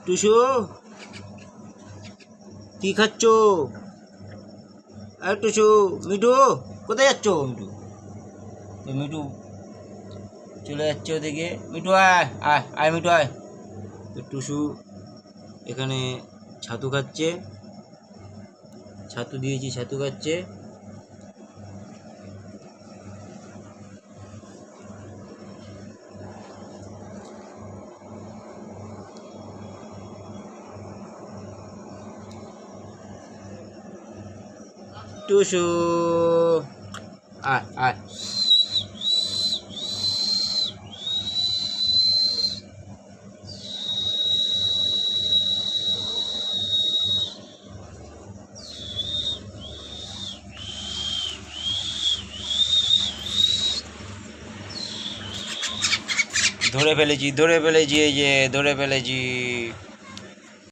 টুসু কি খাচ্ছ? আর টুসু, মিঠু কোথায় যাচ্ছ? মিঠু তো মিঠু চলে যাচ্ছে ওদিকে। মিঠু আয় আয় আয়, মিঠু আয়। তো টুসু এখানে ছাতু খাচ্ছে, ছাতু দিয়েছি, ছাতু খাচ্ছে। টুসু আয় আয়। ধরে ফেলেছি, ধরে ফেলেছি, এই যে ধরে ফেলেছি।